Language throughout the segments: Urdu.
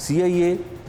CIA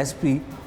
SP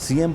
CM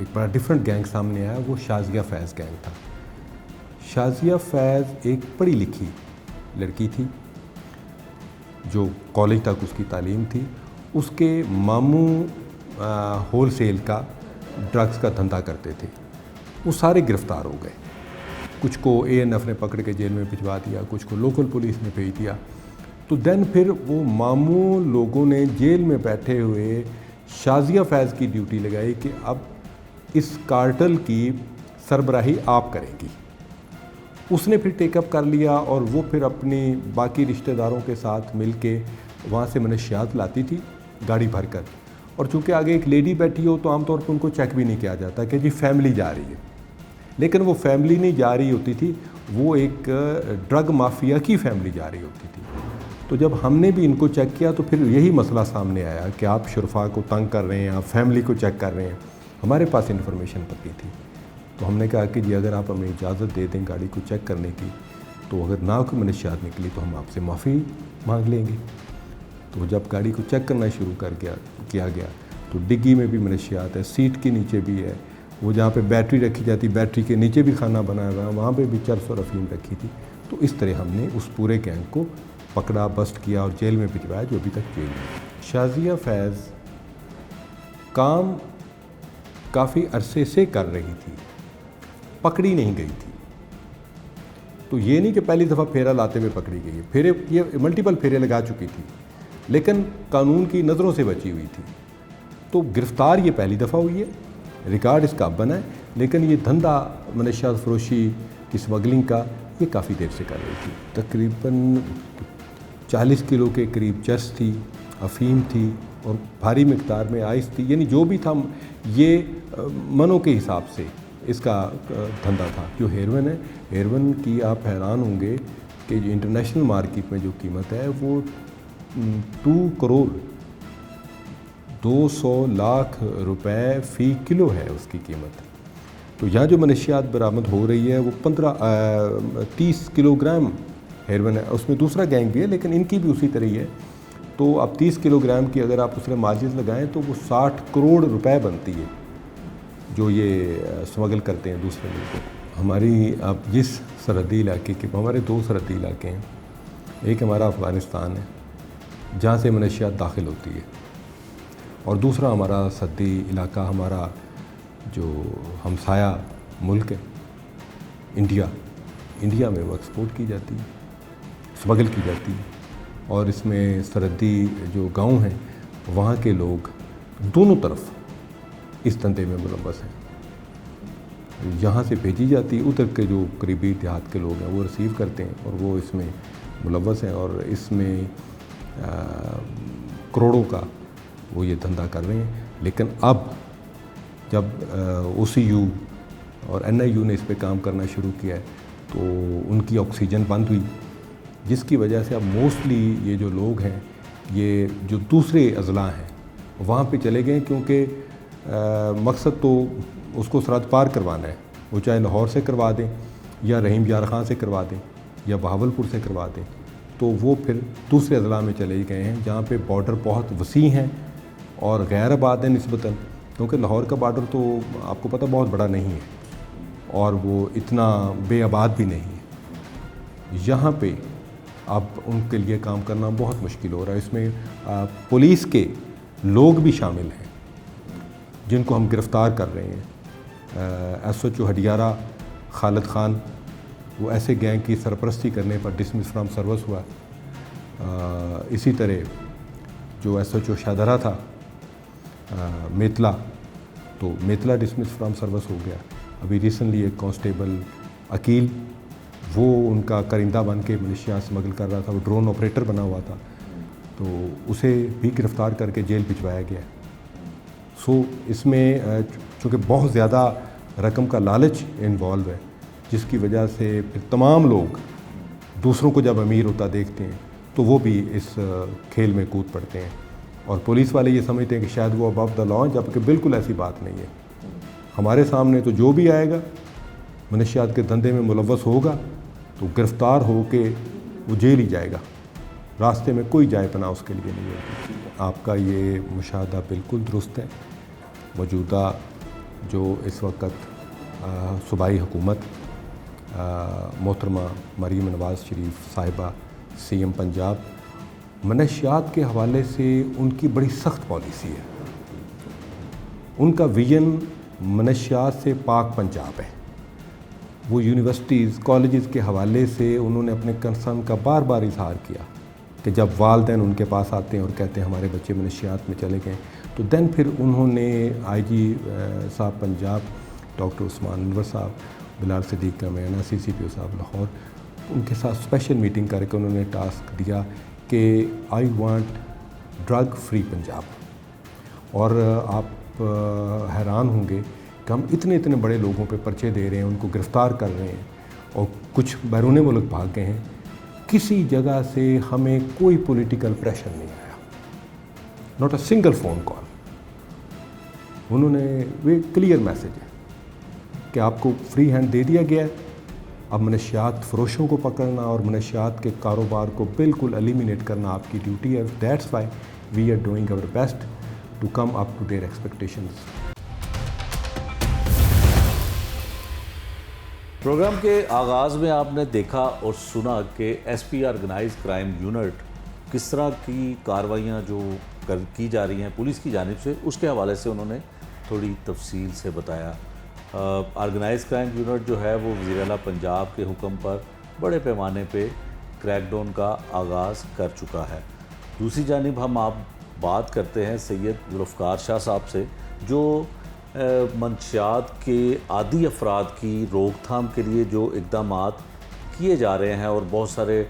ایک بڑا ڈفرینٹ گینگ سامنے آیا، وہ شازیہ فیض گینگ تھا۔ شازیہ فیض ایک پڑھی لکھی لڑکی تھی جو کالج تک اس کی تعلیم تھی۔ اس کے ماموں ہول سیل کا ڈرگس کا دھندا کرتے تھے، وہ سارے گرفتار ہو گئے۔ کچھ کو ANF نے پکڑ کے جیل میں بھجوا دیا، کچھ کو لوکل پولیس نے بھیج دیا۔ تو دین پھر وہ ماموں لوگوں نے جیل میں بیٹھے ہوئے شازیہ فیض کی ڈیوٹی لگائی کہ اب اس کارٹل کی سربراہی آپ کریں گی۔ اس نے پھر ٹیک اپ کر لیا اور وہ پھر اپنی باقی رشتہ داروں کے ساتھ مل کے وہاں سے منشیات لاتی تھی گاڑی بھر کر، اور چونکہ آگے ایک لیڈی بیٹھی ہو تو عام طور پہ ان کو چیک بھی نہیں کیا جاتا کہ جی فیملی جا رہی ہے، لیکن وہ فیملی نہیں جا رہی ہوتی تھی، وہ ایک ڈرگ مافیا کی فیملی جا رہی ہوتی تھی۔ تو جب ہم نے بھی ان کو چیک کیا تو پھر یہی مسئلہ سامنے آیا کہ آپ شرفا کو تنگ کر رہے ہیں، آپ فیملی کو چیک کر رہے ہیں۔ ہمارے پاس انفارمیشن پکی تھی، تو ہم نے کہا کہ جی اگر آپ ہمیں اجازت دے دیں گاڑی کو چیک کرنے کی، تو اگر نہ کوئی منشیات نکلی تو ہم آپ سے معافی مانگ لیں گے۔ تو جب گاڑی کو چیک کرنا شروع کیا گیا تو ڈگی میں بھی منشیات ہے، سیٹ کے نیچے بھی ہے، وہ جہاں پہ بیٹری رکھی جاتی بیٹری کے نیچے بھی کھانا بنایا ہوا ہے، وہاں پہ بھی چرس اور افیم رکھی تھی۔ تو اس طرح ہم نے اس پورے گینگ کو پکڑا، بسٹ کیا اور جیل میں بھجوایا، جو ابھی تک جیل میں۔ شازیہ فیض کام کافی عرصے سے کر رہی تھی، پکڑی نہیں گئی تھی۔ تو یہ نہیں کہ پہلی دفعہ پھیرا لاتے ہوئے پکڑی گئی ہے، پھیرے یہ ملٹیپل پھیرے لگا چکی تھی، لیکن قانون کی نظروں سے بچی ہوئی تھی۔ تو گرفتار یہ پہلی دفعہ ہوئی ہے، ریکارڈ اس کا اب بنا ہے، لیکن یہ دھندا منشیات فروشی کی اسمگلنگ کا یہ کافی دیر سے کر رہی تھی۔ تقریباً 40 کلو کے قریب چرس تھی، افیم تھی اور بھاری مقدار میں آئس تھی، یعنی جو بھی تھا یہ منوں کے حساب سے اس کا دھندا تھا۔ جو ہیروئن ہے، ہیروئن کی آپ حیران ہوں گے کہ جو انٹرنیشنل مارکیٹ میں جو قیمت ہے وہ 2 کروڑ 200 لاکھ روپے فی کلو ہے اس کی قیمت۔ تو یہاں جو منشیات برآمد ہو رہی ہے وہ 30 کلو گرام ہیروئن ہے، اس میں دوسرا گینگ بھی ہے لیکن ان کی بھی اسی طرح ہی ہے۔ تو اب 30 کلو گرام کی اگر آپ اس میں مارجن لگائیں تو وہ 60 کروڑ روپے بنتی ہے جو یہ اسمگل کرتے ہیں دوسرے ملکوں کو۔ ہماری اب جس سرحدی علاقے کے، ہمارے 2 سرحدی علاقے ہیں، ایک ہمارا افغانستان ہے جہاں سے منشیات داخل ہوتی ہے، اور دوسرا ہمارا سرحدی علاقہ ہمارا جو ہمسایہ ملک ہے انڈیا میں وہ ایکسپورٹ کی جاتی ہے، اسمگل کی جاتی ہے، اور اس میں سرحدی جو گاؤں ہیں وہاں کے لوگ دونوں طرف اس دھندے میں ملوث ہیں۔ یہاں سے بھیجی جاتی ہے، ادھر کے جو قریبی دیہات کے لوگ ہیں وہ ریسیو کرتے ہیں اور وہ اس میں ملوث ہیں، اور اس میں کروڑوں کا وہ یہ دھندا کر رہے ہیں۔ لیکن اب جب OCU اور NIU نے اس پہ کام کرنا شروع کیا ہے تو ان کی آکسیجن بند ہوئی، جس کی وجہ سے اب موسٹلی یہ جو لوگ ہیں یہ جو دوسرے اضلاع ہیں وہاں پہ چلے گئے، کیونکہ مقصد تو اس کو سرحد پار کروانا ہے، وہ چاہے لاہور سے کروا دیں یا رحیم یار خان سے کروا دیں یا بہاولپور سے کروا دیں، تو وہ پھر دوسرے اضلاع میں چلے گئے ہیں جہاں پہ بارڈر بہت وسیع ہیں اور غیر آباد ہیں نسبتاً، کیونکہ لاہور کا بارڈر تو آپ کو پتہ بہت بڑا نہیں ہے اور وہ اتنا بے آباد بھی نہیں ہے۔ یہاں پہ اب ان کے لیے کام کرنا بہت مشکل ہو رہا ہے۔ اس میں پولیس کے لوگ بھی شامل ہیں جن کو ہم گرفتار کر رہے ہیں۔ SHO ہڈیارہ خالد خان، وہ ایسے گینگ کی سرپرستی کرنے پر ڈسمس فرام سروس ہوا۔ اسی طرح جو SHO شاہدرہ تھا میتلا، تو میتلا ڈسمس فرام سروس ہو گیا۔ ابھی ریسنٹلی ایک کانسٹیبل عقیل، وہ ان کا کرندہ بن کے منشیات اسمگل کر رہا تھا، وہ ڈرون آپریٹر بنا ہوا تھا، تو اسے بھی گرفتار کر کے جیل بھجوایا گیا۔ سو اس میں چونکہ بہت زیادہ رقم کا لالچ انوالو ہے، جس کی وجہ سے پھر تمام لوگ دوسروں کو جب امیر ہوتا دیکھتے ہیں تو وہ بھی اس کھیل میں کود پڑتے ہیں، اور پولیس والے یہ سمجھتے ہیں کہ شاید وہ ابو دا لاء ہیں، جبکہ بالکل ایسی بات نہیں ہے۔ ہمارے سامنے تو جو بھی آئے گا منشیات کے دھندے میں ملوث ہوگا تو گرفتار ہو کے وہ جیل ہی جائے گا، راستے میں کوئی جائے پناہ اس کے لیے نہیں ہوگی۔ آپ کا یہ مشاہدہ بالکل درست ہے۔ موجودہ جو اس وقت صوبائی حکومت محترمہ مریم نواز شریف صاحبہ CM پنجاب، منشیات کے حوالے سے ان کی بڑی سخت پالیسی ہے. ان کا ویژن منشیات سے پاک پنجاب ہے. وہ یونیورسٹیز کالجز کے حوالے سے انہوں نے اپنے کنسرن کا بار بار اظہار کیا کہ جب والدین ان کے پاس آتے ہیں اور کہتے ہیں ہمارے بچے منشیات میں چلے گئے، تو دین پھر انہوں نے IG صاحب پنجاب ڈاکٹر عثمان انور صاحب، بلال صدیق کا میانہ CCPO صاحب لاہور، ان کے ساتھ اسپیشل میٹنگ کر کے انہوں نے ٹاسک دیا کہ I want drug free Punjab. اور آپ حیران ہوں گے کہ ہم اتنے بڑے لوگوں پہ پرچے دے رہے ہیں، ان کو گرفتار کر رہے ہیں اور کچھ بیرون ملک بھاگ گئے ہیں. کسی جگہ سے ہمیں کوئی پولیٹیکل پریشر نہیں آیا، not a single phone call. انہوں نے وہ کلیئر میسج ہے کہ آپ کو فری ہینڈ دے دیا گیا ہے، اب منشیات فروشوں کو پکڑنا اور منشیات کے کاروبار کو بالکل ایلیمینیٹ کرنا آپ کی ڈیوٹی ہے. That's why we are doing our best to come up to their expectations. Programme کے آغاز میں آپ نے دیکھا اور سنا کہ SP آرگنائز کرائم یونٹ کس طرح کی کارروائیاں جو کی جا رہی ہیں پولیس کی جانب سے، اس کے حوالے سے انہوں نے تھوڑی تفصیل سے بتایا. آرگنائز کرائم یونٹ جو ہے وہ وزیر اعلیٰ پنجاب کے حکم پر بڑے پیمانے پہ کریک ڈاؤن کا آغاز کر چکا ہے. دوسری جانب ہم آپ بات کرتے ہیں سید ذوالفقار شاہ صاحب سے، جو منشیات کے عادی افراد کی روک تھام کے لیے جو اقدامات کیے جا رہے ہیں، اور بہت سارے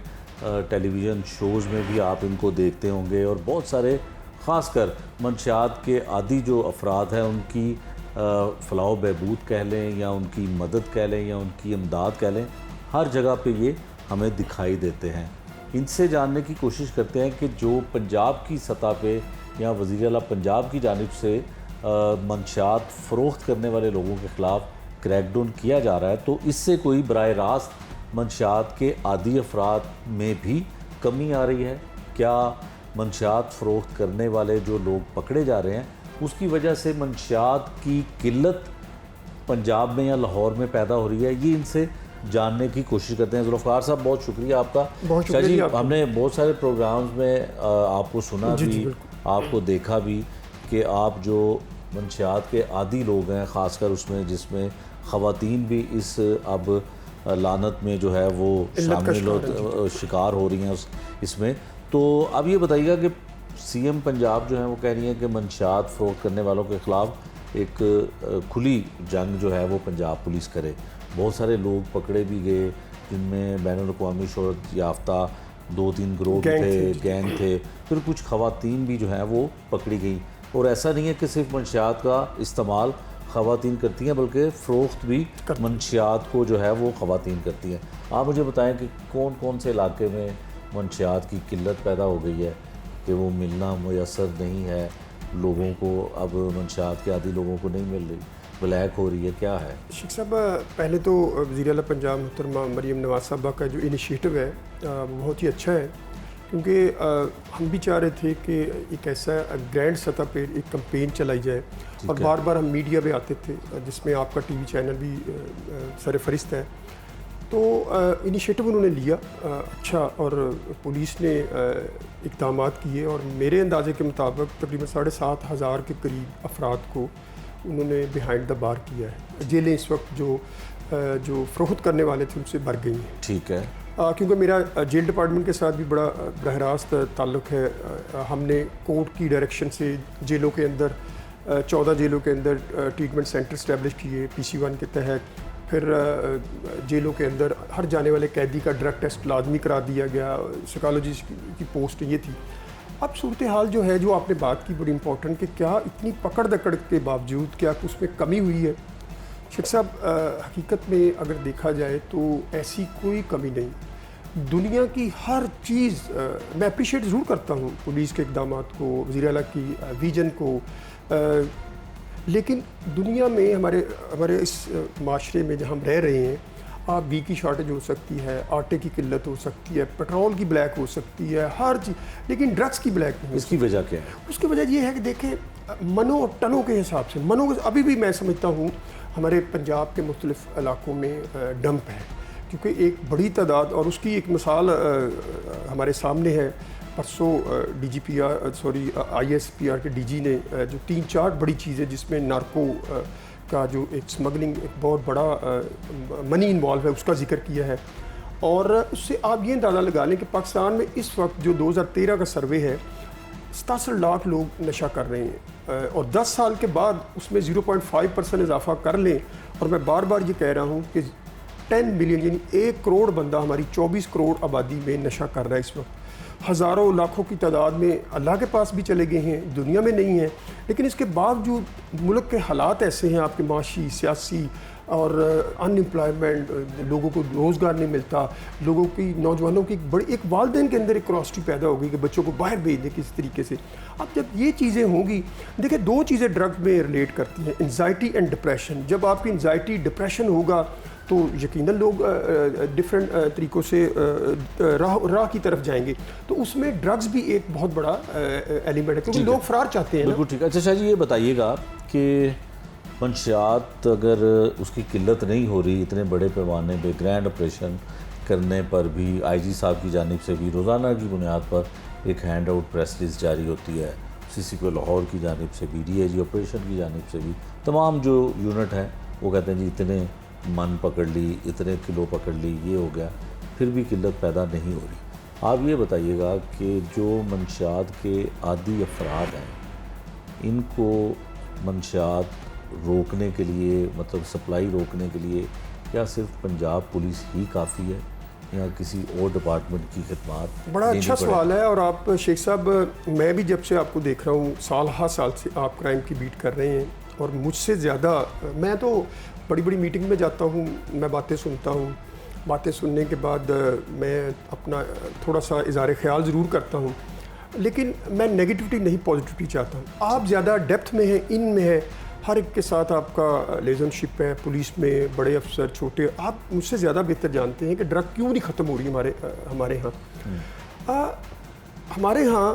ٹیلی ویژن شوز میں بھی آپ ان کو دیکھتے ہوں گے، اور بہت سارے خاص کر منشیات کے عادی جو افراد ہیں ان کی فلاح و بہبود کہہ لیں یا ان کی مدد کہہ لیں یا ان کی امداد کہہ لیں، ہر جگہ پہ یہ ہمیں دکھائی دیتے ہیں. ان سے جاننے کی کوشش کرتے ہیں کہ جو پنجاب کی سطح پہ یا وزیر اعلیٰ پنجاب کی جانب سے منشیات فروخت کرنے والے لوگوں کے خلاف کریک ڈاؤن کیا جا رہا ہے، تو اس سے کوئی براہ راست منشیات کے عادی افراد میں بھی کمی آ رہی ہے؟ کیا منشیات فروخت کرنے والے جو لوگ پکڑے جا رہے ہیں اس کی وجہ سے منشیات کی قلت پنجاب میں یا لاہور میں پیدا ہو رہی ہے؟ یہ ان سے جاننے کی کوشش کرتے ہیں. ذوالفقار صاحب بہت شکریہ آپ کا. شاہ جی، ہم نے بہت سارے پروگرامز میں آپ کو سنا بھی، آپ کو دیکھا بھی کہ آپ جو منشیات کے عادی لوگ ہیں، خاص کر اس میں جس میں خواتین بھی اس اب لعنت میں جو ہے وہ شکار ہو رہی ہیں اس میں. تو اب یہ بتائیے گا کہ CM پنجاب جو ہیں وہ کہہ رہی ہیں کہ منشیات فروخت کرنے والوں کے خلاف ایک کھلی جنگ جو ہے وہ پنجاب پولیس کرے. بہت سارے لوگ پکڑے بھی گئے جن میں بین الاقوامی شہرت یافتہ 2-3 گروہ تھے، گینگ تھے، پھر کچھ خواتین بھی جو ہیں وہ پکڑی گئیں. اور ایسا نہیں ہے کہ صرف منشیات کا استعمال خواتین کرتی ہیں، بلکہ فروخت بھی منشیات کو جو ہے وہ خواتین کرتی ہیں. آپ مجھے بتائیں کہ کون کون سے علاقے میں منشیات کی قلت پیدا ہو گئی ہے کہ وہ ملنا میسر نہیں ہے لوگوں کو، اب منشیات کے عادی لوگوں کو نہیں مل رہی، بلیک ہو رہی ہے، کیا ہے؟ شیخ صاحب، پہلے تو وزیر اعلیٰ پنجاب محترمہ مریم نواز صاحبہ کا جو انیشیٹو ہے وہ بہت ہی اچھا ہے، کیونکہ ہم بھی چاہ رہے تھے کہ ایک ایسا گرینڈ سطح پہ ایک کمپین چلائی جائے، اور بار بار ہم میڈیا پہ آتے تھے جس میں آپ کا TV چینل بھی سر فہرست ہے. تو انیشیٹو انہوں نے لیا اچھا، اور پولیس نے اقدامات کیے، اور میرے اندازے کے مطابق تقریباً 7,500 کے قریب افراد کو انہوں نے بیہائنڈ دا بار کیا ہے. جیلیں اس وقت جو فروخت کرنے والے تھے ان سے بھر گئی ہیں. ٹھیک ہے. کیونکہ میرا جیل ڈپارٹمنٹ کے ساتھ بھی بڑا براہ راست تعلق ہے. ہم نے کورٹ کی ڈائریکشن سے جیلوں کے اندر 14 جیلوں کے اندر ٹریٹمنٹ سینٹر اسٹیبلش کیے PC1 کے تحت. پھر جیلوں کے اندر ہر جانے والے قیدی کا ڈرگ ٹیسٹ لازمی کرا دیا گیا. سائیکالوجسٹ کی پوسٹ یہ تھی. اب صورتحال جو ہے، جو آپ نے بات کی بڑی امپورٹنٹ، کہ کیا اتنی پکڑ دکڑ کے باوجود کیا اس میں کمی ہوئی ہے؟ شیخ صاحب، حقیقت میں اگر دیکھا جائے تو ایسی کوئی کمی نہیں. دنیا کی ہر چیز میں اپریشیٹ ضرور کرتا ہوں، پولیس کے اقدامات کو، وزیر اعلیٰ کی ویژن کو، لیکن دنیا میں ہمارے اس معاشرے میں جہاں ہم رہ رہے ہیں، آپ گھی کی شارٹیج ہو سکتی ہے, آٹے کی قلت ہو سکتی ہے, پیٹرول کی بلیک ہو سکتی ہے, ہر چیز, لیکن ڈرگس کی بلیک نہیں. اس کی وجہ کیا ہے؟ اس کی وجہ یہ ہے کہ دیکھیں منوں اور ٹنوں کے حساب سے, منوں ابھی بھی میں سمجھتا ہوں ہمارے پنجاب کے مختلف علاقوں میں ڈمپ ہے, کیونکہ ایک بڑی تعداد, اور اس کی ایک مثال ہمارے سامنے ہے. پرسوں D G P R I S P R کے ڈی جی نے جو 3-4 بڑی چیزیں جس میں نارکو کا جو ایک اسمگلنگ ایک بہت بڑا منی انوالو ہے اس کا ذکر کیا ہے. اور اس سے آپ یہ اندازہ لگا لیں کہ پاکستان میں اس وقت جو 2013 کا سروے ہے 67 لاکھ لوگ نشہ کر رہے ہیں, اور 10 سال کے بعد اس میں 0.5% اضافہ کر لیں, اور میں بار بار یہ کہہ رہا ہوں کہ 10 ملین یعنی 1 کروڑ بندہ ہماری 24 کروڑ آبادی میں نشہ کر رہا ہے اس وقت. ہزاروں لاکھوں کی تعداد میں اللہ کے پاس بھی چلے گئے ہیں, دنیا میں نہیں ہیں, لیکن اس کے باوجود ملک کے حالات ایسے ہیں, آپ کے معاشی, سیاسی اور ان امپلائمنٹ, لوگوں کو روزگار نہیں ملتا, لوگوں کی, نوجوانوں کی ایک والدین کے اندر ایک کراسٹی پیدا ہو گئی کہ بچوں کو باہر بھیج دیں کس طریقے سے. اب جب یہ چیزیں ہوں گی, دیکھیں 2 چیزیں ڈرگ میں ریلیٹ کرتی ہیں, انزائٹی اینڈ ڈپریشن. جب آپ کی انزائٹی ڈپریشن ہوگا تو یقیناً لوگ ڈفرینٹ طریقوں سے راہ کی طرف جائیں گے, تو اس میں ڈرگز بھی ایک بہت بڑا ایلیمنٹ ہے, کیونکہ لوگ فرار چاہتے ہیں. بالکل ٹھیک ہے. اچھا جی, یہ بتائیے گا کہ منشیات اگر اس کی قلت نہیں ہو رہی اتنے بڑے پیمانے پہ, گرینڈ آپریشن کرنے پر بھی آئی جی صاحب کی جانب سے بھی روزانہ کی بنیاد پر ایک ہینڈ آؤٹ پریس لسٹ جاری ہوتی ہے, سی سی پی لاہور کی جانب سے بھی, ڈی اے جی آپریشن کی جانب سے بھی, تمام جو یونٹ ہیں وہ کہتے ہیں جی اتنے من پکڑ لی, اتنے کلو پکڑ لی, یہ ہو گیا, پھر بھی قلت پیدا نہیں ہو رہی. آپ یہ بتائیے گا کہ جو منشیات کے عادی افراد ہیں ان کو منشیات روکنے کے لیے, مطلب سپلائی روکنے کے لیے کیا صرف پنجاب پولیس ہی کافی ہے یا کسی اور ڈپارٹمنٹ کی خدمات؟ بڑا اچھا سوال ہے. اور آپ شیخ صاحب, میں بھی جب سے آپ کو دیکھ رہا ہوں, سال سے آپ کرائم کی بیٹ کر رہے ہیں, اور مجھ سے زیادہ, میں تو بڑی بڑی میٹنگ میں جاتا ہوں, میں باتیں سنتا ہوں, باتیں سننے کے بعد میں اپنا تھوڑا سا اظہار خیال ضرور کرتا ہوں, لیکن میں نیگیٹیوٹی نہیں پازیٹیوٹی چاہتا ہوں. آپ زیادہ ڈیپتھ میں ہیں, ان میں ہے, ہر ایک کے ساتھ آپ کا ریلیشن شپ ہے, پولیس میں بڑے افسر چھوٹے, آپ مجھ سے زیادہ بہتر جانتے ہیں کہ ڈرگ کیوں نہیں ختم ہو رہی ہمارے ہاں. ہمارے ہاں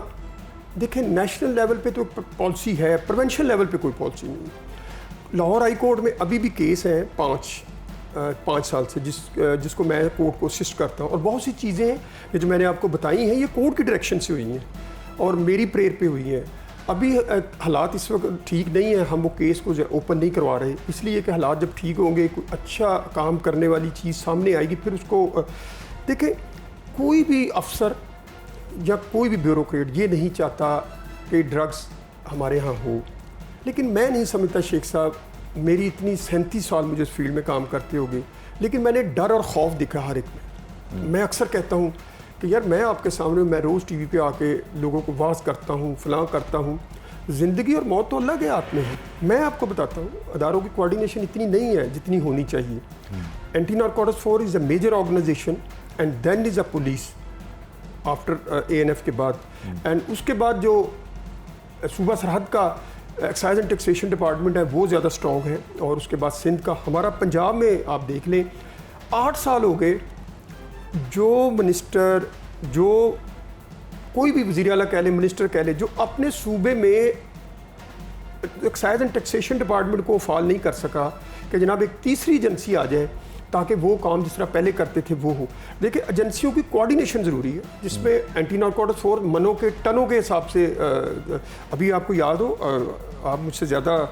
دیکھیں نیشنل لیول پہ تو پالیسی ہے, پریونشن لیول پہ کوئی پالیسی نہیں ہے. لاہور ہائی کورٹ میں ابھی بھی کیس ہیں 5 سال سے جس کو میں کورٹ کو اسسٹ کرتا ہوں, اور بہت سی چیزیں ہیں کہ جو میں نے آپ کو بتائی ہیں یہ کورٹ کی ڈائریکشن سے ہوئی ہیں اور میری پریئر پہ ہوئی ہیں. ابھی حالات اس وقت ٹھیک نہیں ہیں, ہم وہ کیس کو اوپن نہیں کروا رہے, اس لیے کہ حالات جب ٹھیک ہوں گے, کوئی اچھا کام کرنے والی چیز سامنے آئے گی, پھر اس کو دیکھیں. کوئی بھی افسر یا کوئی بھی بیوروکریٹ یہ نہیں چاہتا کہ ڈرگس ہمارے ہاں ہو, لیکن میں نہیں سمجھتا شیخ صاحب, میری اتنی 37 سال مجھے اس فیلڈ میں کام کرتے ہوگے, لیکن میں نے ڈر اور خوف دکھا ہر ایک میں. میں اکثر کہتا ہوں کہ یار میں آپ کے سامنے, میں روز ٹی وی پہ آ کے لوگوں کو واز کرتا ہوں, فلاں کرتا ہوں, زندگی اور موت تو اللہ کے ہاتھ میں ہے. میں آپ کو بتاتا ہوں اداروں کی کوارڈینیشن اتنی نہیں ہے جتنی ہونی چاہیے. Anti narcotics force is a major organisation and then is a police after ANF کے بعد, اینڈ اس کے بعد جو صوبہ سرحد کا ایکسائز اینڈ ٹیکسیشن ڈپارٹمنٹ ہے وہ زیادہ اسٹرانگ ہے, اور اس کے بعد سندھ کا. ہمارا پنجاب میں آپ دیکھ لیں 8 سال ہو گئے, جو منسٹر, جو کوئی بھی وزیر اعلیٰ کہہ لیں, منسٹر کہہ لیں, جو اپنے صوبے میں ایکسائز اینڈ ٹیکسیشن ڈپارٹمنٹ کو فعال نہیں کر سکا کہ جناب ایک تیسری ایجنسی آ جائے تاکہ وہ کام جس طرح پہلے کرتے تھے وہ ہو. دیکھیں ایجنسیوں کی کوارڈینیشن ضروری ہے, جس میں اینٹی نارکوٹکس فورس منوں کے ٹنوں کے حساب سے, ابھی آپ کو یاد ہو, آپ مجھ سے زیادہ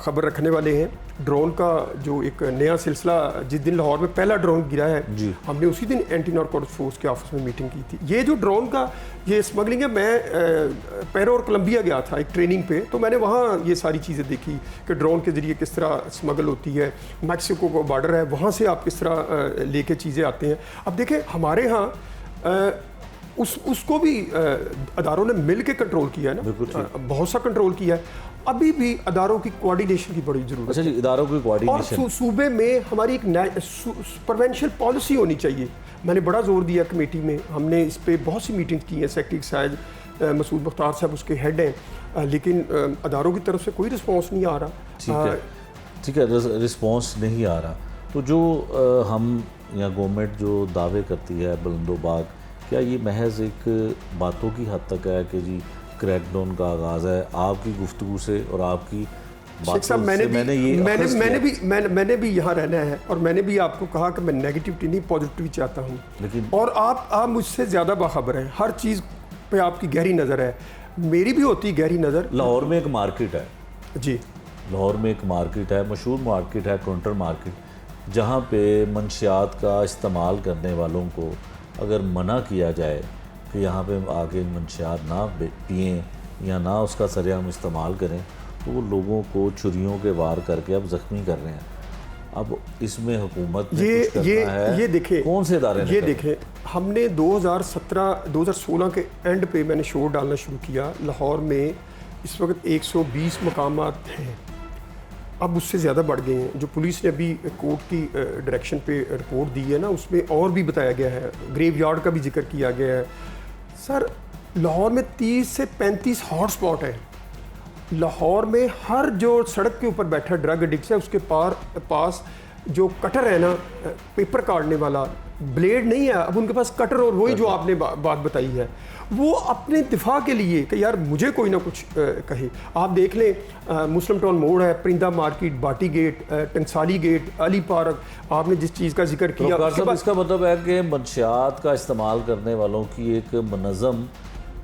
خبر رکھنے والے ہیں, ڈرون کا جو ایک نیا سلسلہ, جس دن لاہور میں پہلا ڈرون گرا ہے, ہم نے اسی دن اینٹی نارکوٹکس فورس کے آفس میں میٹنگ کی تھی. یہ جو ڈرون کا یہ اسمگلنگ ہے, میں پیرو اور کولمبیا گیا تھا ایک ٹریننگ پہ, تو میں نے وہاں یہ ساری چیزیں دیکھی کہ ڈرون کے ذریعے کس طرح اسمگل ہوتی ہے. میکسیکو کو بارڈر ہے, وہاں سے آپ کس طرح لے کے چیزیں آتے ہیں. اب دیکھیں ہمارے ہاں اس کو بھی اداروں نے مل کے کنٹرول کیا ہے نا, بہت سا کنٹرول کیا ہے. ابھی بھی اداروں کی کوارڈینیشن کی بڑی ضرورت ہے. اچھا جی, اداروں کی کوارڈینیشن, اور صوبے میں ہماری ایک پروینشل پالیسی ہونی چاہیے. میں نے بڑا زور دیا کمیٹی میں, ہم نے اس پہ بہت سی میٹنگز کی ہیں, سیکٹری ایکسائز مسعود مختار صاحب اس کے ہیڈ ہیں, لیکن اداروں کی طرف سے کوئی رسپانس نہیں آ رہا. ٹھیک ہے, رسپانس نہیں آ رہا. تو جو ہم یا گورنمنٹ جو دعوے کرتی ہے بلند و باغ، کیا یہ محض ایک باتوں کی حد تک ہے کہ جی کریک ڈاؤن کا آغاز ہے؟ آپ کی گفتگو سے اور آپ کی شیخ صاحب میں نے بھی یہاں رہنا ہے، اور میں نے بھی آپ کو کہا کہ میں نیگیٹیوٹی نہیں پازیٹیوٹی چاہتا ہوں، لیکن اور آپ مجھ سے زیادہ باخبر ہیں، ہر چیز پہ آپ کی گہری نظر ہے، میری بھی ہوتی گہری نظر۔ لاہور میں ایک مارکیٹ ہے، جی لاہور میں ایک مارکیٹ ہے، مشہور مارکیٹ ہے کاؤنٹر مارکیٹ، جہاں پہ منشیات کا استعمال کرنے والوں کو اگر منع کیا جائے کہ یہاں پہ آگے منشیات نہ پئیں یا نہ اس کا سرعام استعمال کریں، تو وہ لوگوں کو چھریوں کے وار کر کے اب زخمی کر رہے ہیں۔ اب اس میں حکومت نے کچھ کرنا ہے، یہ دیکھیں، کون سے ادارے نے یہ دیکھیں، ہم نے 2016 کے اینڈ پہ میں نے شو ڈالنا شروع کیا۔ لاہور میں اس وقت 120 مقامات ہیں، اب اس سے زیادہ بڑھ گئے ہیں۔ جو پولیس نے ابھی کورٹ کی ڈائریکشن پہ رپورٹ دی ہے نا، اس میں اور بھی بتایا گیا ہے، گریو یارڈ کا بھی ذکر کیا گیا ہے۔ سر لاہور میں 30 سے 35 ہاٹ سپاٹ ہیں۔ لاہور میں ہر جو سڑک کے اوپر بیٹھا ڈرگ ایڈکٹ ہے، اس کے پاس جو کٹر ہے نا، پیپر کاٹنے والا، بلیڈ نہیں ہے، اب ان کے پاس کٹر، اور وہی جو آپ نے بات بتائی ہے، وہ اپنے دفاع کے لیے کہ یار مجھے کوئی نہ کچھ کہے۔ آپ دیکھ لیں، مسلم ٹاؤن موڑ ہے، پرندہ مارکیٹ، باٹی گیٹ، ٹنسالی گیٹ، علی پارک، آپ نے جس چیز کا ذکر کیا، اس کا مطلب ہے کہ منشیات کا استعمال کرنے والوں کی ایک منظم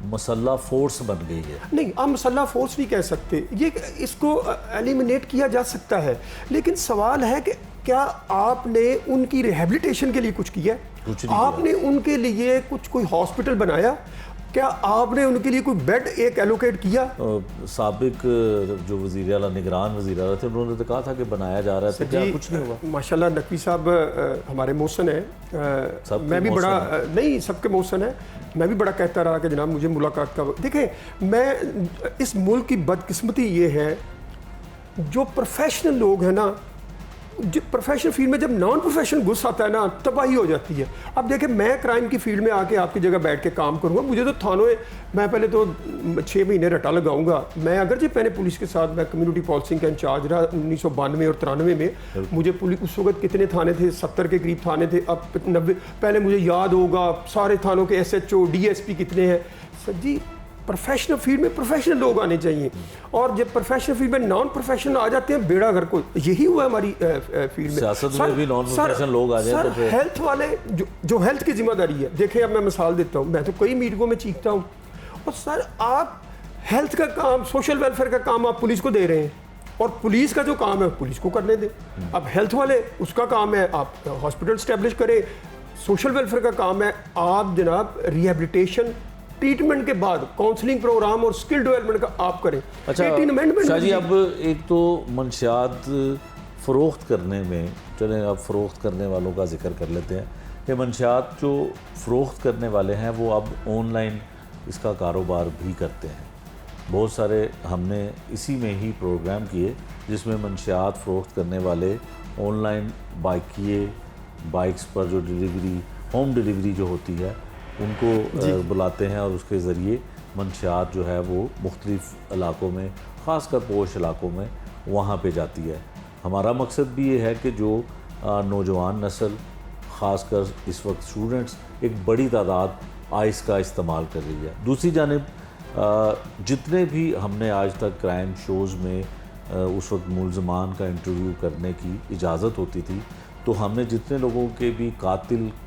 مسلح فورس بن گئی ہے۔ نہیں، آپ مسلح فورس نہیں کہہ سکتے، یہ اس کو ایلیمنیٹ کیا جا سکتا ہے، لیکن سوال ہے کہ کیا آپ نے ان کی ریہیبلیٹیشن کے لیے کچھ کیا ہے؟ آپ نے ان کے لیے کوئی ہاسپٹل بنایا؟ کیا آپ نے ان کے لیے کوئی بیڈ ایک ایلوکیٹ کیا؟ سابق جو وزیر اعلیٰ، نگران وزیر اعلیٰ تھے، انہوں نے تو کہا تھا کہ بنایا جا رہا ہے، کیا کچھ نہیں ہوا؟ ماشاءاللہ نقوی صاحب ہمارے محسن ہیں، میں بھی بڑا نہیں، سب کے محسن ہیں، میں بھی بڑا کہتا رہا کہ جناب مجھے ملاقات کا وقت۔ دیکھیں، میں اس ملک کی بدقسمتی یہ ہے، جو پروفیشنل لوگ ہیں نا، جو پروفیشنل فیلڈ میں جب نان پروفیشنل گھس آتا ہے نا، تباہی ہو جاتی ہے۔ اب دیکھیں، میں کرائم کی فیلڈ میں آ کے آپ کی جگہ بیٹھ کے کام کروں گا، مجھے تو تھانوں میں پہلے تو 6 مہینے رٹا لگاؤں گا۔ میں اگرچہ پہلے پولیس کے ساتھ میں کمیونٹی پالیسنگ کا انچارج رہا 1992 اور 93 میں، مجھے پولیس اس وقت کتنے تھانے تھے، 70 کے قریب تھانے تھے، اب 90، پہلے مجھے یاد ہوگا سارے تھانوں کے SHO DSP کتنے ہیں۔ سر جی، پروفیشنل فیلڈ میں پروفیشنل لوگ آنے چاہیے، اور جب پروفیشنل فیلڈ میں نان پروفیشنل آ جاتے ہیں، بیڑا گھر کو، یہی ہوا ہے ہماری فیلڈ میں۔ سیاست میں بھی نان پروفیشنل لوگ آ جائیں تو پھر ہیلتھ والے جو ہیلتھ کی ذمہ داری ہے، دیکھیں اب میں مثال دیتا ہوں، میں تو کئی میٹنگوں میں چیختا ہوں، اور سر آپ ہیلتھ کا کام، سوشل ویلفیئر کا کام آپ پولیس کو دے رہے ہیں، اور پولیس کا جو کام ہے پولیس کو کرنے دیں۔ اب ہیلتھ والے، اس کا کام ہے آپ ہاسپٹل اسٹیبلش کریں، سوشل ویلفیئر کا کام ہے آپ جناب ریہیبلیٹیشن، ٹریٹمنٹ کے بعد کاؤنسلنگ پروگرام اور سکل ڈیولپمنٹ کا آپ کریں۔ اچھا شاہ جی، اب ایک تو منشیات فروخت کرنے میں، چلیں اب فروخت کرنے والوں کا ذکر کر لیتے ہیں کہ منشیات جو فروخت کرنے والے ہیں وہ اب آن لائن اس کا کاروبار بھی کرتے ہیں۔ بہت سارے ہم نے اسی میں ہی پروگرام کیے جس میں منشیات فروخت کرنے والے آن لائن بائکس پر جو ڈیلیوری، ہوم ڈیلیوری جو ہوتی ہے، ان کو بلاتے ہیں، اور اس کے ذریعے منشیات جو ہے وہ مختلف علاقوں میں، خاص کر پوش علاقوں میں، وہاں پہ جاتی ہے۔ ہمارا مقصد بھی یہ ہے کہ جو نوجوان نسل، خاص کر اس وقت اسٹوڈنٹس، ایک بڑی تعداد آئس کا استعمال کر رہی ہے۔ دوسری جانب جتنے بھی ہم نے آج تک کرائم شوز میں اس وقت ملزمان کا انٹرویو کرنے کی اجازت ہوتی تھی، تو ہم نے جتنے لوگوں کے بھی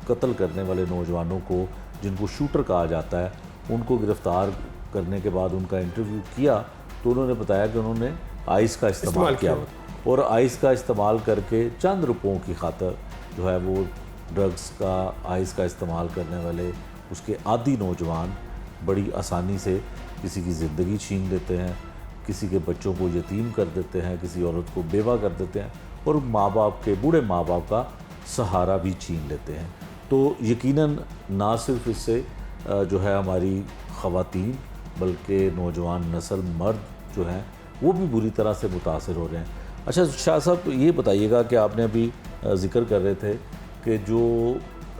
قتل کرنے والے نوجوانوں کو، جن کو شوٹر کہا جاتا ہے، ان کو گرفتار کرنے کے بعد ان کا انٹرویو کیا، تو انہوں نے بتایا کہ انہوں نے آئس کا استعمال کیا، اور آئس کا استعمال کر کے چند روپوں کی خاطر جو ہے وہ ڈرگز کا، آئس کا استعمال کرنے والے اس کے عادی نوجوان بڑی آسانی سے کسی کی زندگی چھین لیتے ہیں، کسی کے بچوں کو یتیم کر دیتے ہیں، کسی عورت کو بیوہ کر دیتے ہیں، اور ماں باپ کے، بوڑھے ماں باپ کا سہارا بھی چھین لیتے ہیں۔ تو یقیناً نہ صرف اس سے جو ہے ہماری خواتین، بلکہ نوجوان نسل، مرد جو ہیں، وہ بھی بری طرح سے متاثر ہو رہے ہیں۔ اچھا شاہ صاحب، یہ بتائیے گا کہ آپ نے ابھی ذکر کر رہے تھے کہ جو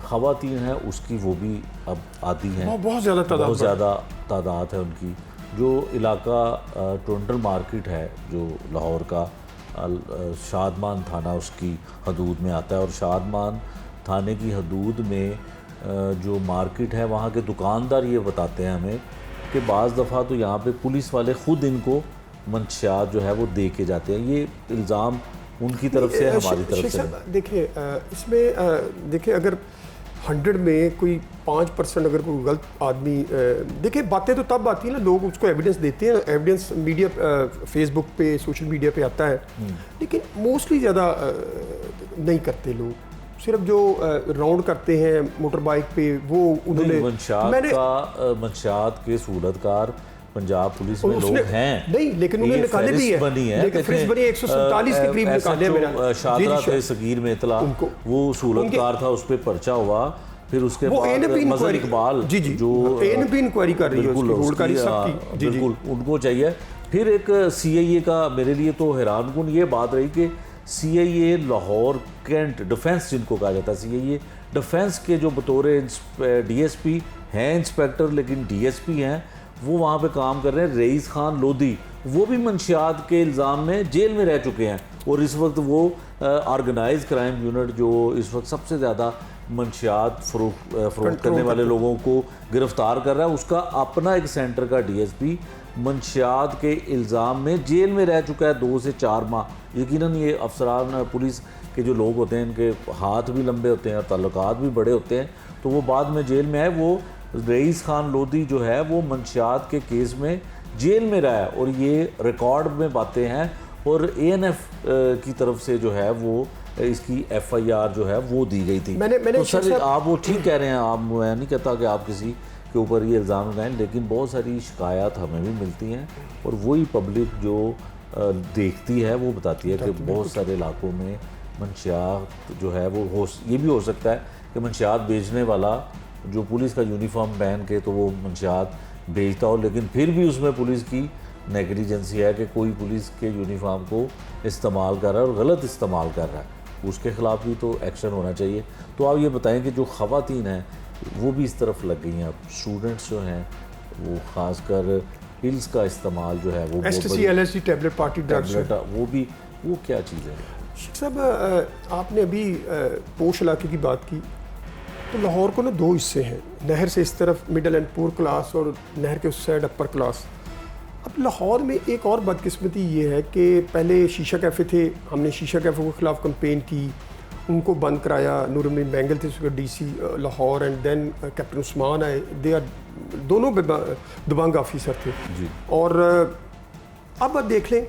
خواتین ہیں اس کی وہ بھی اب عادی ہیں، بہت زیادہ تعداد ہے ان کی۔ جو علاقہ ٹونٹل مارکیٹ ہے جو لاہور کا، شادمان تھانہ اس کی حدود میں آتا ہے، اور شادمان تھانے کی حدود میں جو مارکیٹ ہے وہاں کے دکاندار یہ بتاتے ہیں ہمیں کہ بعض دفعہ تو یہاں پہ پولیس والے خود ان کو منشیات جو ہے وہ دے کے جاتے ہیں. یہ الزام ان کی طرف سے ہماری طرف سے نہیں. دیکھیں اس میں دیکھیں اگر 100 میں کوئی 5% اگر کوئی غلط آدمی دیکھیں باتیں تو تب آتی ہیں نا لوگ اس کو ایویڈنس دیتے ہیں، ایویڈنس میڈیا فیس بک پہ سوشل میڈیا پہ آتا ہے، لیکن موسٹلی زیادہ نہیں کرتے لوگ. صرف جو راؤنڈ کرتے ہیں موٹر بائک پہ وہ انہوں نے منشیات کے سہولت کار پنجاب پولیس میں لوگ ہیں نہیں، لیکن انہوں نے نکالے بھی ہے، فہرست بنی 147 کے قریب نکالے میرا شادرہ تھے صغیر میں اطلاع، وہ سہولت کار تھا، اس پہ پرچہ ہوا. پھر اس کے بعد مظہر اقبال جو ANP انکوائری کر رہی ہے بالکل ان کو چاہیے. پھر ایک CIA کا میرے لیے تو حیران کن یہ بات رہی کہ CIA لاہور کینٹ ڈیفنس جن کو کہا جاتا ہے CIA ڈیفنس کے جو بطور DSP ہیں انسپیکٹر لیکن DSP ہیں، وہ وہاں پہ کام کر رہے ہیں. رئیس خان لودھی وہ بھی منشیات کے الزام میں جیل میں رہ چکے ہیں، اور اس وقت وہ آرگنائز کرائم یونٹ جو اس وقت سب سے زیادہ منشیات فروخت کرنے والے لوگوں کو گرفتار کر رہا ہے، اس کا اپنا ایک سینٹر کا DSP منشیات کے الزام میں جیل میں رہ چکا ہے 2 سے 4 ماہ. یقیناً یہ افسران پولیس کے جو لوگ ہوتے ہیں ان کے ہاتھ بھی لمبے ہوتے ہیں اور تعلقات بھی بڑے ہوتے ہیں، تو وہ بعد میں جیل میں آئے. وہ رئیس خان لودھی جو ہے وہ منشیات کے کیس میں جیل میں رہا ہے، اور یہ ریکارڈ میں باتیں ہیں. اور ANF کی طرف سے جو ہے وہ اس کی FIR جو ہے وہ دی گئی تھی. تو سر آپ وہ ٹھیک کہہ رہے ہیں، میں نہیں کہتا کہ آپ کسی کے اوپر یہ الزام لگائیں، لیکن بہت ساری شکایات ہمیں بھی ملتی ہیں، اور وہی پبلک جو دیکھتی ہے وہ بتاتی ہے کہ بہت سارے علاقوں میں منشیات جو ہے وہ یہ بھی ہو سکتا ہے کہ منشیات بیچنے والا جو پولیس کا یونیفارم پہن کے تو وہ منشیات بیچتا ہو، لیکن پھر بھی اس میں پولیس کی نیگلیجنسی ہے کہ کوئی پولیس کے یونیفارم کو استعمال کر رہا ہے اور غلط استعمال کر رہا ہے، اس کے خلاف بھی تو ایکشن ہونا چاہیے. تو آپ یہ بتائیں کہ جو خواتین ہیں وہ بھی اس طرف لگ گئی ہیں، اب اسٹوڈنٹس جو ہیں وہ خاص کر پلز کا استعمال جو ہے وہ STC LSD tablet party drugs وہ کیا چیز ہے؟ شیخ صاحب آپ نے ابھی پوش علاقے کی بات کی، تو لاہور کو نا 2 حصے ہیں، نہر سے اس طرف مڈل اینڈ پور کلاس اور نہر کے اس سائڈ اپر کلاس. اب لاہور میں ایک اور بدقسمتی یہ ہے کہ پہلے شیشہ کیفے تھے، ہم نے شیشہ کیفے کے خلاف کمپین کی، ان کو بند کرایا. نور امین بینگل تھے اس کا DC Lahore, and then captain Usman آئے، دونوں دبنگ آفیسر تھے. اور اب دیکھ لیں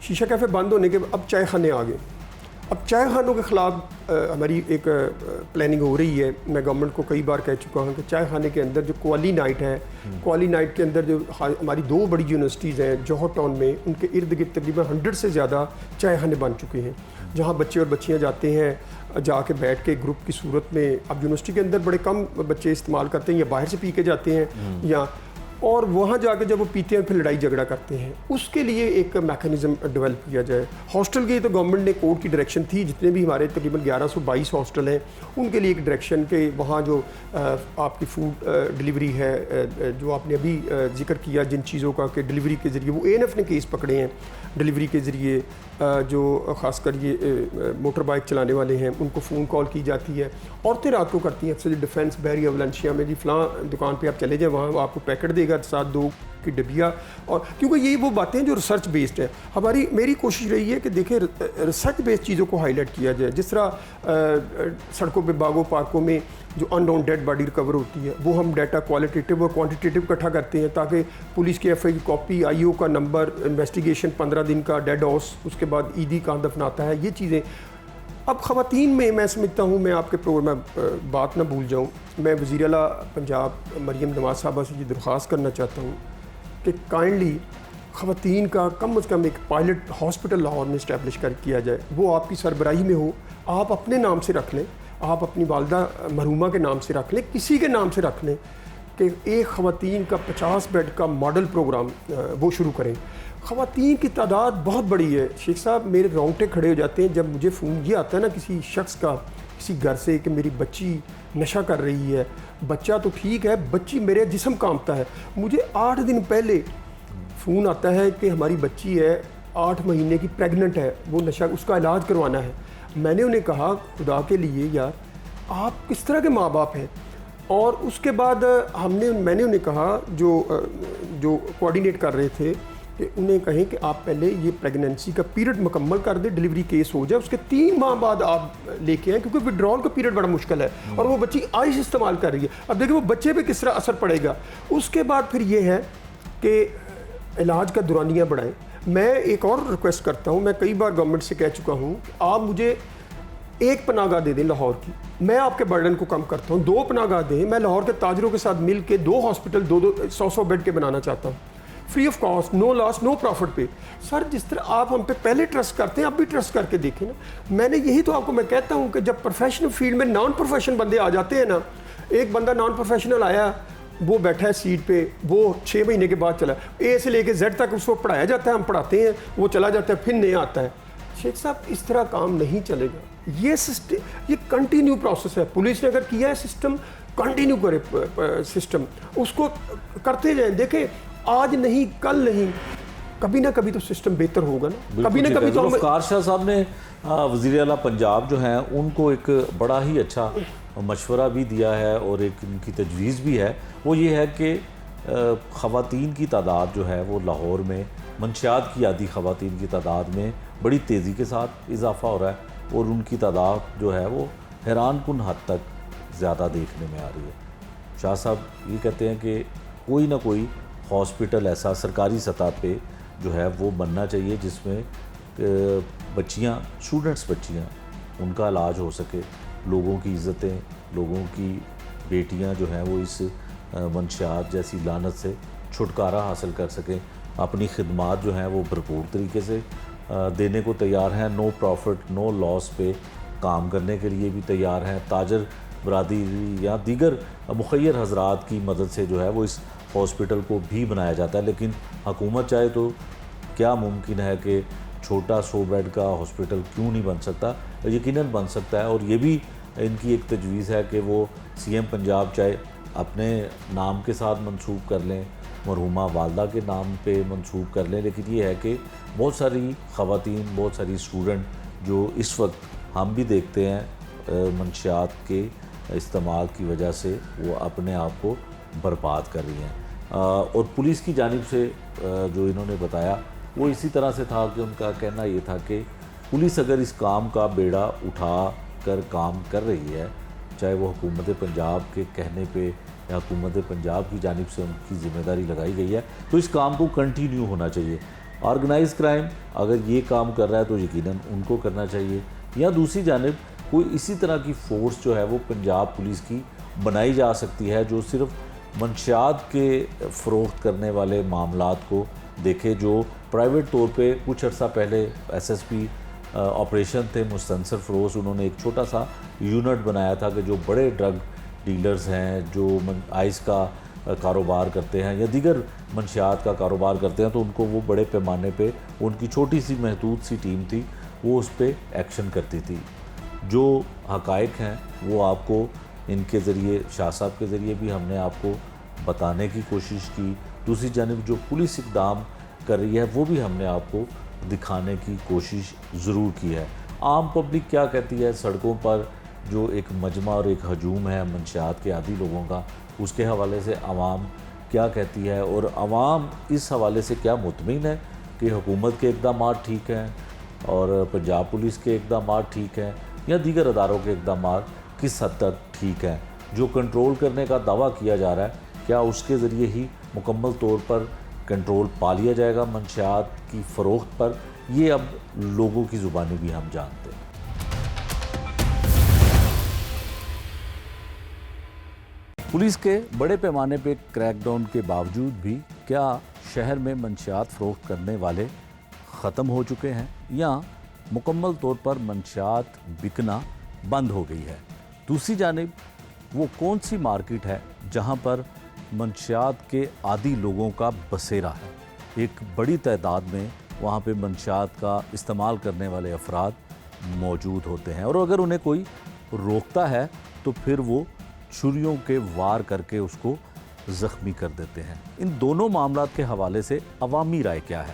شیشہ کیفے بند ہونے کے اب چائے خانے آ گئے. اب چائے خانوں کے خلاف ہماری ایک پلاننگ ہو رہی ہے. میں گورنمنٹ کو کئی بار کہہ چکا ہوں کہ چائے خانے کے اندر جو کوالی نائٹ ہے، کوالی نائٹ کے اندر جو ہماری 2 بڑی یونیورسٹیز ہیں جوہر ٹاؤن میں، ان کے ارد گرد تقریباً 100 سے زیادہ چائے خانے بن چکے ہیں، جہاں بچے اور بچیاں جاتے ہیں جا کے بیٹھ کے گروپ کی صورت میں. اب یونیورسٹی کے اندر بڑے کم بچے استعمال کرتے ہیں، یا باہر سے پی کے جاتے ہیں، یا اور وہاں جا کے جب وہ پیتے ہیں پھر لڑائی جھگڑا کرتے ہیں. اس کے لیے ایک میکانزم ڈیولپ کیا جائے. ہاسٹل کی تو گورنمنٹ نے کورٹ کی ڈائریکشن تھی، جتنے بھی ہمارے تقریباً 1122 ہاسٹل ہیں ان کے لیے ایک ڈائریکشن کہ وہاں جو آپ کی فوڈ ڈلیوری ہے، جو آپ نے ابھی ذکر کیا جن چیزوں کا کہ ڈلیوری کے ذریعے وہ ANF نے کیس پکڑے ہیں، ڈلیوری کے ذریعے جو خاص کر یہ موٹر بائک چلانے والے ہیں ان کو فون کال کی جاتی ہے. عورتیں رات کو کرتی ہیں اکثر ڈیفینس بحریہ ولنشیا میں، جی فلاں دکان پہ آپ چلے جائیں، وہاں آپ کو پیکٹ دے گا ساتھ 2 کی ڈبیا. اور کیونکہ یہ وہ باتیں جو ریسرچ بیسڈ ہے. میری کوشش رہی ہے کہ دیکھیں ریسرچ بیسڈ چیزوں کو ہائی لائٹ کیا جائے. جس طرح سڑکوں پہ باغوں پارکوں میں جو ان نون ڈیڈ باڈی ریکور ہوتی ہے وہ ہم ڈیٹا کوالٹیٹیو اور کوانٹیٹیو اکٹھا کرتے ہیں تاکہ پولیس کی FI کی کاپی، IO کا نمبر، انویسٹیگیشن 15 دن کا ڈیڈ ہاؤس، اس کے بعد ED کہاں دفناتا ہے، یہ چیزیں. اب خواتین میں سمجھتا ہوں، میں آپ کے پروگرام میں بات نہ بھول جاؤں، میں وزیر اعلیٰ پنجاب مریم نواز صاحبہ سے یہ درخواست کرنا چاہتا ہوں کہ کائنڈلی خواتین کا کم از کم ایک پائلٹ ہاسپٹل لاہور میں اسٹیبلش کیا جائے. وہ آپ کی سربراہی میں ہو، آپ اپنے نام سے رکھ لیں، آپ اپنی والدہ مرحومہ کے نام سے رکھ لیں، کسی کے نام سے رکھ لیں کہ ایک خواتین کا 50 بیڈ کا ماڈل پروگرام وہ شروع کریں. خواتین کی تعداد بہت بڑی ہے. شیخ صاحب میرے رونگٹے کھڑے ہو جاتے ہیں جب مجھے فون یہ آتا ہے نا کسی شخص کا کسی گھر سے کہ میری بچی نشہ کر رہی ہے. بچہ تو ٹھیک ہے، بچی میرے جسم کانپتا ہے. مجھے 8 دن پہلے فون آتا ہے کہ ہماری بچی ہے 8 مہینے کی پریگننٹ ہے, وہ نشہ, اس کا علاج کروانا ہے. میں نے انہیں کہا خدا کے لیے یار آپ کس طرح کے ماں باپ ہیں. اور اس کے بعد میں نے انہیں کہا جو کوآرڈینیٹ کر رہے تھے کہ انہیں کہیں کہ آپ پہلے یہ پریگننسی کا پیریڈ مکمل کر دیں, ڈیلیوری کیس ہو جائے, اس کے 3 ماہ بعد آپ لے کے آئیں, کیونکہ وڈرال کا پیریڈ بڑا مشکل ہے اور وہ بچی آئس استعمال کر رہی ہے. اب دیکھیں وہ بچے پہ کس طرح اثر پڑے گا. اس کے بعد پھر یہ ہے کہ علاج کا دورانیہ بڑھائیں. میں ایک اور ریکویسٹ کرتا ہوں, میں کئی بار گورنمنٹ سے کہہ چکا ہوں کہ آپ مجھے ایک پناہ گاہ دے دیں لاہور کی, میں آپ کے برڈن کو کم کرتا ہوں. 2 پناہ گاہ دیں, میں لاہور کے تاجروں کے ساتھ مل کے 2 ہاسپٹل 100 بیڈ کے بنانا چاہتا ہوں, free of cost, no loss no profit پہ. سر جس طرح آپ ہم پہ پہلے ٹرسٹ کرتے ہیں اب بھی ٹرسٹ کر کے دیکھیں نا. میں نے یہی تو آپ کو میں کہتا ہوں کہ جب پروفیشنل فیلڈ میں نان پروفیشنل بندے آ جاتے ہیں نا, ایک بندہ نان پروفیشنل آیا, وہ بیٹھا ہے سیٹ پہ, وہ 6 مہینے کے بعد چلا, اے سے لے کے زیڈ تک اس کو پڑھایا جاتا ہے, ہم پڑھاتے ہیں, وہ چلا جاتا ہے, پھر نہیں آتا ہے. شیخ صاحب اس طرح کام نہیں چلے گا. یہ سسٹم یہ کنٹینیو پروسیس ہے. پولیس نے اگر کیا ہے سسٹم, کنٹینیو کرے سسٹم, اس کو کرتے جائیں. دیکھیں آج نہیں کل نہیں, کبھی نہ کبھی تو سسٹم بہتر ہوگا نا, کبھی نہ کبھی تو. ذوالفقار شاہ صاحب نے وزیر اعلیٰ پنجاب جو ہیں ان کو ایک بڑا ہی اچھا مشورہ بھی دیا ہے اور ایک ان کی تجویز بھی ہے. وہ یہ ہے کہ خواتین کی تعداد جو ہے وہ لاہور میں منشیات کی عادی خواتین کی تعداد میں بڑی تیزی کے ساتھ اضافہ ہو رہا ہے اور ان کی تعداد جو ہے وہ حیران کن حد تک زیادہ دیکھنے میں آ رہی ہے. شاہ صاحب یہ کہتے ہیں کہ کوئی نہ کوئی ہاسپٹل ایسا سرکاری سطح پہ جو ہے وہ بننا چاہیے جس میں بچیاں, اسٹوڈنٹس بچیاں, ان کا علاج ہو سکے, لوگوں کی عزتیں, لوگوں کی بیٹیاں جو ہیں وہ اس منشیات جیسی لعنت سے چھٹکارا حاصل کر سکیں, اپنی خدمات جو ہیں وہ بھرپور طریقے سے دینے کو تیار ہیں, نو پروفٹ نو لاس پہ کام کرنے کے لیے بھی تیار ہیں. تاجر برادری یا دیگر مخیر حضرات کی مدد سے جو ہے وہ اس ہاسپٹل کو بھی بنایا جاتا ہے. لیکن حکومت چاہے تو کیا ممکن ہے کہ چھوٹا 100 بیڈ کا ہاسپٹل کیوں نہیں بن سکتا؟ یقیناً بن سکتا ہے. اور یہ بھی ان کی ایک تجویز ہے کہ وہ سی ایم پنجاب چاہے اپنے نام کے ساتھ منسوب کر لیں, مرحومہ والدہ کے نام پہ منسوب کر لیں, لیکن یہ ہے کہ بہت ساری خواتین, بہت ساری اسٹوڈنٹ جو اس وقت ہم بھی دیکھتے ہیں منشیات کے استعمال کی وجہ سے وہ اپنے آپ کو برباد کر رہی ہیں. اور پولیس کی جانب سے جو انہوں نے بتایا وہ اسی طرح سے تھا کہ ان کا کہنا یہ تھا کہ پولیس اگر اس کام کا بیڑا اٹھا کر کام کر رہی ہے, چاہے وہ حکومت پنجاب کے کہنے پہ یا حکومت پنجاب کی جانب سے ان کی ذمہ داری لگائی گئی ہے, تو اس کام کو کنٹینیو ہونا چاہیے. آرگنائز کرائم اگر یہ کام کر رہا ہے تو یقیناً ان کو کرنا چاہیے, یا دوسری جانب کوئی اسی طرح کی فورس جو ہے وہ پنجاب پولیس کی بنائی جا سکتی ہے جو صرف منشیات کے فروخت کرنے والے معاملات کو دیکھے. جو پرائیویٹ طور پہ کچھ عرصہ پہلے ایس ایس پی آپریشن تھے مستنصر فروز, انہوں نے ایک چھوٹا سا یونٹ بنایا تھا کہ جو بڑے ڈرگ ڈیلرز ہیں جو آئس کا کاروبار کرتے ہیں یا دیگر منشیات کا کاروبار کرتے ہیں, تو ان کو وہ بڑے پیمانے پہ ان کی چھوٹی سی محدود سی ٹیم تھی, وہ اس پہ ایکشن کرتی تھی. جو حقائق ہیں وہ آپ کو ان کے ذریعے, شاہ صاحب کے ذریعے بھی ہم نے آپ کو بتانے کی کوشش کی. دوسری جانب جو پولیس اقدام کر رہی ہے وہ بھی ہم نے آپ کو دکھانے کی کوشش ضرور کی ہے. عام پبلک کیا کہتی ہے, سڑکوں پر جو ایک مجمع اور ایک ہجوم ہے منشیات کے عادی لوگوں کا, اس کے حوالے سے عوام کیا کہتی ہے, اور عوام اس حوالے سے کیا مطمئن ہے کہ حکومت کے اقدامات ٹھیک ہیں اور پنجاب پولیس کے اقدامات ٹھیک ہیں یا دیگر اداروں کے اقدامات کس حد تک ٹھیک ہیں. جو کنٹرول کرنے کا دعویٰ کیا جا رہا ہے, کیا اس کے ذریعے ہی مکمل طور پر کنٹرول پا لیا جائے گا منشیات کی فروخت پر؟ یہ اب لوگوں کی زبانی بھی ہم جانتے ہیں. پولیس کے بڑے پیمانے پہ کریک ڈاؤن کے باوجود بھی کیا شہر میں منشیات فروخت کرنے والے ختم ہو چکے ہیں یا مکمل طور پر منشیات بکنا بند ہو گئی ہے؟ دوسری جانب وہ کون سی مارکیٹ ہے جہاں پر منشیات کے عادی لوگوں کا بسیرا ہے؟ ایک بڑی تعداد میں وہاں پہ منشیات کا استعمال کرنے والے افراد موجود ہوتے ہیں, اور اگر انہیں کوئی روکتا ہے تو پھر وہ چھریوں کے وار کر کے اس کو زخمی کر دیتے ہیں. ان دونوں معاملات کے حوالے سے عوامی رائے کیا ہے؟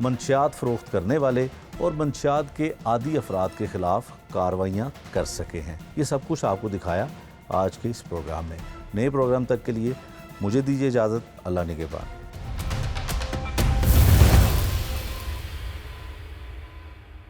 منشیات فروخت کرنے والے اور منشیات کے عادی افراد کے خلاف کارروائیاں کر سکے ہیں۔ یہ سب کچھ آپ کو دکھایا آج کے اس پروگرام میں۔ نئے پروگرام تک کے لیے مجھے دیجیے اجازت۔ اللہ نگہبان۔